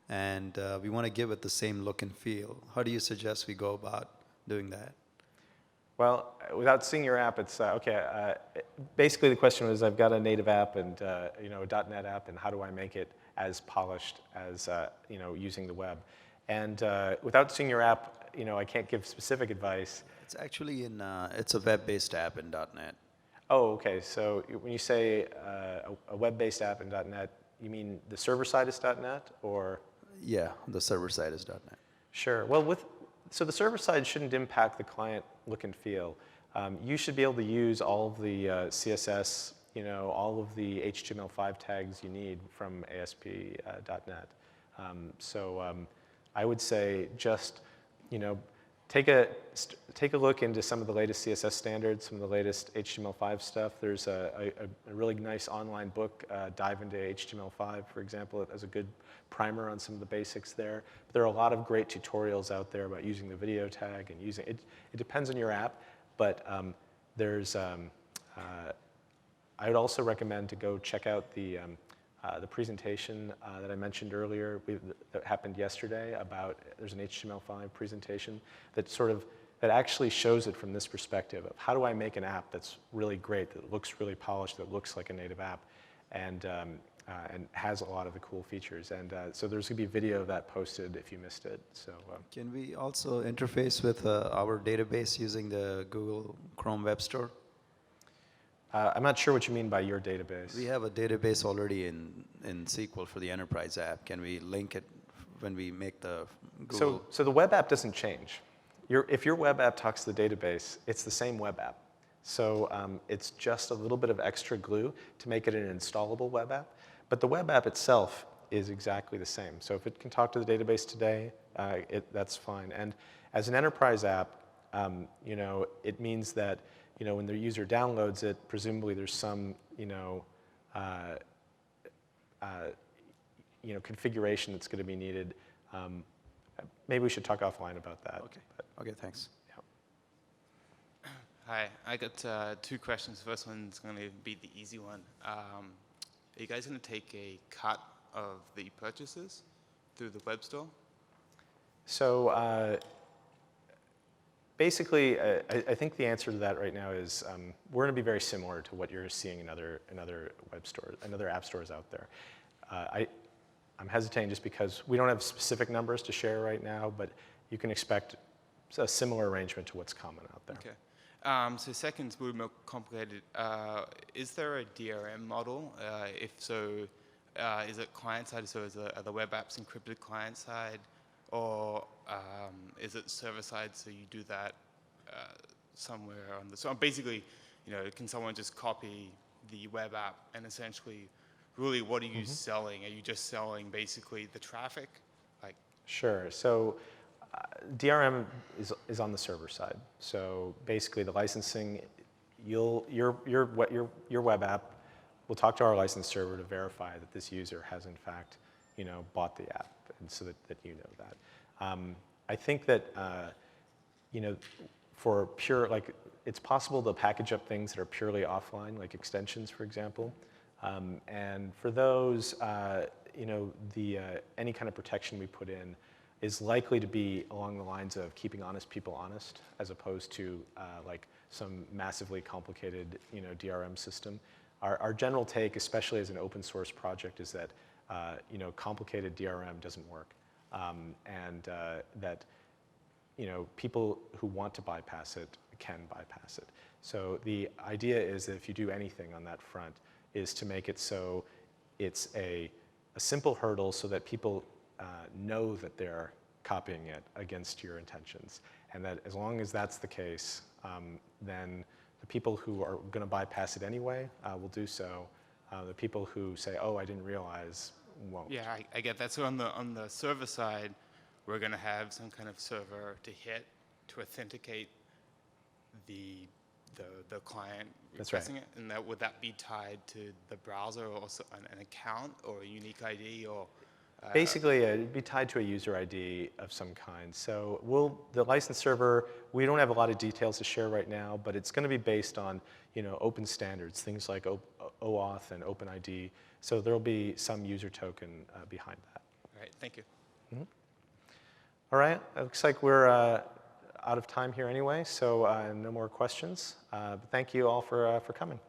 and we want to give it the same look and feel. How do you suggest we go about doing that? Well, without seeing your app, it's okay. Basically, the question was, I've got a native app and a .NET app, and how do I make it as polished as using the web? And without seeing your app, I can't give specific advice. It's actually it's a web-based app in .NET. Oh, okay. So when you say a web-based app in .NET, you mean the server side is .NET, or? Yeah, the server side is .NET. Sure. Well, so the server side shouldn't impact the client look and feel. You should be able to use all of the CSS, all of the HTML5 tags you need from ASP.NET. I would say just, take a look into some of the latest CSS standards, some of the latest HTML5 stuff. There's a really nice online book, Dive into HTML5, for example. It has a good primer on some of the basics there. But there are a lot of great tutorials out there about using the video tag and using it. It depends on your app, but I would also recommend to go check out the presentation that I mentioned earlier that happened yesterday about, there's an HTML5 presentation that actually shows it from this perspective of how do I make an app that's really great, that looks really polished, that looks like a native app, and has a lot of the cool features. And so there's going to be video of that posted if you missed it. So Can we also interface with our database using the Google Chrome Web Store? I'm not sure what you mean by your database. We have a database already in SQL for the enterprise app. Can we link it when we make the Google? So the web app doesn't change. If your web app talks to the database, it's the same web app. So it's just a little bit of extra glue to make it an installable web app. But the web app itself is exactly the same. So if it can talk to the database today, that's fine. And as an enterprise app, it means that when the user downloads it, presumably there's some configuration that's going to be needed. Maybe we should talk offline about that. Okay. Okay. Thanks. Yeah. Hi, I got two questions. The first one's going to be the easy one. Are you guys going to take a cut of the purchases through the web store? So basically, I think the answer to that right now is we're going to be very similar to what you're seeing in other web stores, and other app stores out there. I'm hesitating just because we don't have specific numbers to share right now, but you can expect a similar arrangement to what's common out there. Okay. So second's a little more complicated. Is there a DRM model? If so, is it client side? So are the web apps encrypted client side, or is it server side? So you do that somewhere on the. So basically, can someone just copy the web app and essentially, really, what are you selling? Are you just selling basically the traffic, like? Sure. So DRM is on the server side. So basically, the licensing, your web app will talk to our license server to verify that this user has in fact, bought the app, and so that you know that. I think that for pure, it's possible to package up things that are purely offline, like extensions, for example. And for those, any kind of protection we put in is likely to be along the lines of keeping honest people honest, as opposed to some massively complicated DRM system. Our general take, especially as an open source project, is that complicated DRM doesn't work, and that people who want to bypass it can bypass it. So the idea is that if you do anything on that front, is to make it so it's a simple hurdle so that people know that they're copying it against your intentions. And that as long as that's the case, then the people who are going to bypass it anyway will do so. The people who say, oh, I didn't realize, won't. Yeah, I get that. So on the server side, we're going to have some kind of server to hit to authenticate the client requesting it, and would that be tied to the browser or also an account or a unique ID or Basically, it'd be tied to a user ID of some kind. So the license server, we don't have a lot of details to share right now, but it's going to be based on open standards, things like OAuth and OpenID. So there'll be some user token behind that. All right, thank you. All right, it looks like we're out of time here anyway, so no more questions. But thank you all for coming.